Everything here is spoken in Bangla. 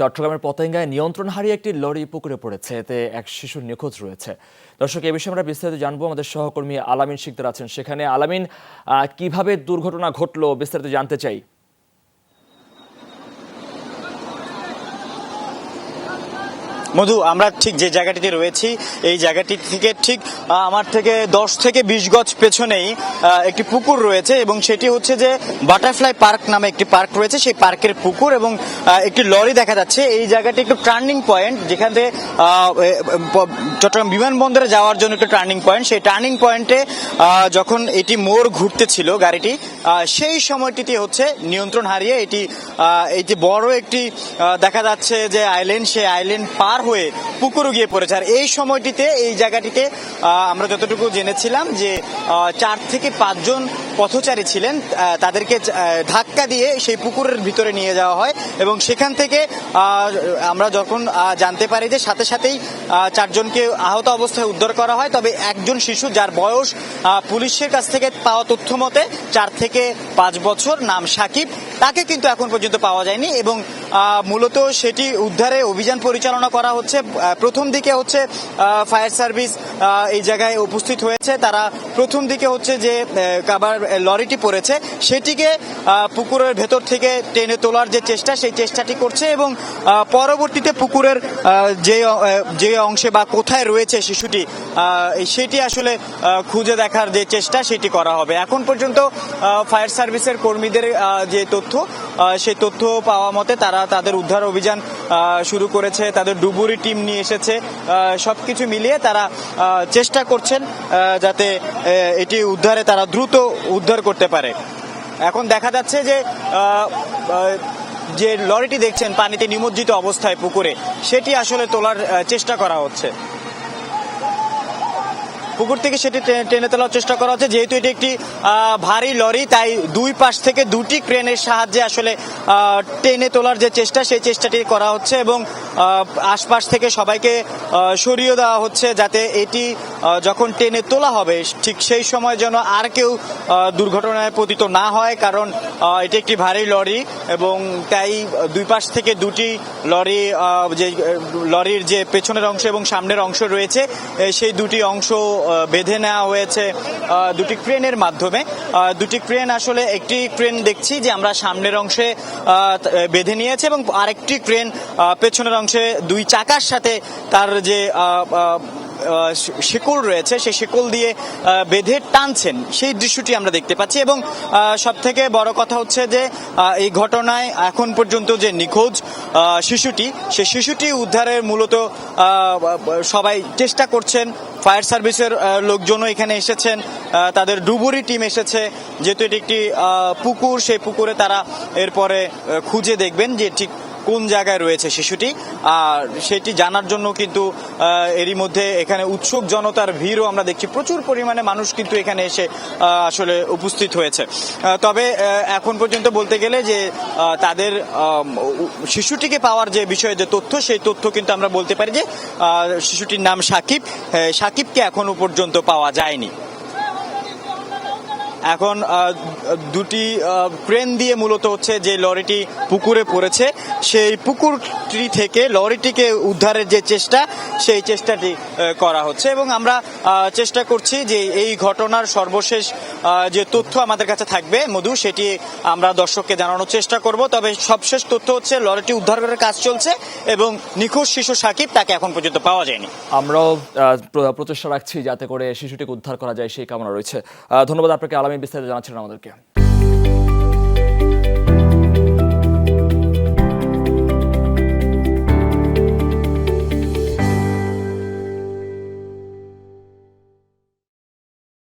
চট্টগ্রামের পতেঙ্গায় নিয়ন্ত্রণ হারিয়ে একটি লরি পুকুরে পড়েছে, এতে এক শিশুর নিখোঁজ রয়েছে। দর্শক, এ বিষয়ে আমরা বিস্তারিত জানবো। আমাদের সহকর্মী আলামিন শিকদার আছেন সেখানে। আলামিন, কিভাবে দুর্ঘটনা ঘটলো বিস্তারিত জানতে চাই। মধু, আমরা ঠিক যে জায়গাটিতে রয়েছি এই জায়গাটি থেকে ঠিক আমার থেকে 10 থেকে 20 গজ পেছনেই একটি পুকুর রয়েছে এবং সেটি হচ্ছে যে বাটারফ্লাই পার্ক নামে একটি পার্ক রয়েছে, সেই পার্কের পুকুর এবং একটি লরি দেখা যাচ্ছে। এই জায়গাটি একটু টার্নিং পয়েন্ট, যেখান থেকে চট্টগ্রাম বিমানবন্দরে যাওয়ার জন্য একটু টার্নিং পয়েন্ট। সেই টার্নিং পয়েন্টে যখন এটি মোড় ঘুরতেছিল গাড়িটি, সেই সময়টিতে হচ্ছে নিয়ন্ত্রণ হারিয়ে এটি এই যে বড় একটি দেখা যাচ্ছে যে আইল্যান্ড, সেই আইল্যান্ড পার হয়ে পুকুরে গিয়ে পড়েছে। আর এই সময়টিতে এই জায়গাটিতে আমরা যতটুকু জেনেছিলাম যে 4 থেকে 5 জন পথচারী ছিলেন, তাদেরকে ধাক্কা দিয়ে সেই পুকুরের ভিতরে নিয়ে যাওয়া হয় এবং সেখান থেকে আমরা যখন জানতে পারি যে সাথে সাথেই 4 জনকে আহত অবস্থায় উদ্ধার করা হয়। তবে একজন শিশু, যার বয়স পুলিশের কাছ থেকে পাওয়া তথ্য মতে 4 থেকে 5 বছর, নাম সাকিব, তাকে কিন্তু এখন পর্যন্ত পাওয়া যায়নি এবং মূলত সেটি উদ্ধারে অভিযান পরিচালনা করা হচ্ছে। প্রথম দিকে হচ্ছে ফায়ার সার্ভিস এই জায়গায় উপস্থিত হয়েছে। তারা প্রথম দিকে হচ্ছে যে কাবার লরিটি পড়েছে সেটিকে পুকুরের ভেতর থেকে টেনে তোলার যে চেষ্টা, সেই চেষ্টাটি করছে এবং পরবর্তীতে পুকুরের যে অংশে বা কোথায় রয়েছে শিশুটি সেটি আসলে খুঁজে দেখার যে চেষ্টা সেটি করা হবে। এখন পর্যন্ত ফায়ার সার্ভিসের কর্মীদের যে তথ্য, সেই তথ্য পাওয়া মতে তারা তাদের উদ্ধার অভিযান শুরু করেছে, তাদের ডুবুরি টিম নিয়ে এসেছে। সবকিছু মিলিয়ে তারা চেষ্টা করছেন যাতে এটি উদ্ধারে তারা দ্রুত উদ্ধার করতে পারে। এখন দেখা যাচ্ছে যে লরিটি দেখছেন পানিতে নিমজ্জিত অবস্থায় পুকুরে, সেটি আসলে তোলার চেষ্টা করা হচ্ছে। পুকুর থেকে সেটি টেনে তোলার চেষ্টা করা হচ্ছে। যেহেতু এটি একটি ভারী লরি, তাই দুই পাশ থেকে দুটি ক্রেনের সাহায্যে আসলে টেনে তোলার যে চেষ্টা, সেই চেষ্টাটি করা হচ্ছে এবং আশপাশ থেকে সবাইকে সরিয়ে দেওয়া হচ্ছে যাতে এটি যখন টেনে তোলা হবে ঠিক সেই সময় যেন আর কেউ দুর্ঘটনায় পতিত না হয়, কারণ এটি একটি ভারী লরি এবং তাই দুই পাশ থেকে দুটি লরি, যে লরির যে পেছনের অংশ এবং সামনের অংশ রয়েছে, সেই দুটি অংশ বেঁধে নেওয়া হয়েছে দুটি ক্রেনের মাধ্যমে। দুটি ক্রেন, আসলে একটি ক্রেন দেখছি যে আমরা সামনের অংশে বেঁধে নিয়েছে এবং আরেকটি ক্রেন পেছনের অংশে দুই চাকার সাথে তার যে শিকল রয়েছে সেই শিকল দিয়ে বেঁধে টানছেন, সেই দৃশ্যটি আমরা দেখতে পাচ্ছি। এবং সব থেকে বড় কথা হচ্ছে যে এই ঘটনায় এখন পর্যন্ত যে নিখোঁজ শিশুটি, সেই শিশুটি উদ্ধারের মূলত সবাই চেষ্টা করছেন। ফায়ার সার্ভিসের লোকজনও এখানে এসেছেন, তাদের ডুবুরি টিম এসেছে। যেহেতু এটি একটি পুকুর, সেই পুকুরে তারা এরপরে খুঁজে দেখবেন যে ঠিক কোন জায়গায় রয়েছে শিশুটি, আর সেটি জানার জন্য কিন্তু এরই মধ্যে এখানে উৎসুক জনতার ভিড়ও আমরা দেখছি। প্রচুর পরিমাণে মানুষ কিন্তু এখানে এসে আসলে উপস্থিত হয়েছে। তবে এখন পর্যন্ত বলতে গেলে যে তাদের শিশুটিকে পাওয়ার যে বিষয়ে যে তথ্য, সেই তথ্য কিন্তু আমরা বলতে পারি যে শিশুটির নাম সাকিব। সাকিবকে এখনো পর্যন্ত পাওয়া যায়নি। এখন দুটি ক্রেন দিয়ে মূলত হচ্ছে যে লরিটি পুকুরে পড়েছে, সেই পুকুরটি থেকে লরিটিকে উদ্ধারের যে চেষ্টা, সেই চেষ্টাটি করা হচ্ছে এবং আমরা চেষ্টা করছি যে এই ঘটনার সর্বশেষ যে তথ্য আমাদের কাছে থাকবে মধু, সেটি আমরা দর্শককে জানানোর চেষ্টা করব। তবে সবশেষ তথ্য হচ্ছে লরিটি উদ্ধার করার কাজ চলছে এবং নিখোঁজ শিশু সাকিব, তাকে এখন পর্যন্ত পাওয়া যায়নি। আমরাও প্রচেষ্টা রাখছি যাতে করে শিশুটিকে উদ্ধার করা যায়, সেই কামনা রয়েছে। ধন্যবাদ আপনাকে আলামিন, বিস্তারিত জানাচ্ছিলেন আমাদেরকে।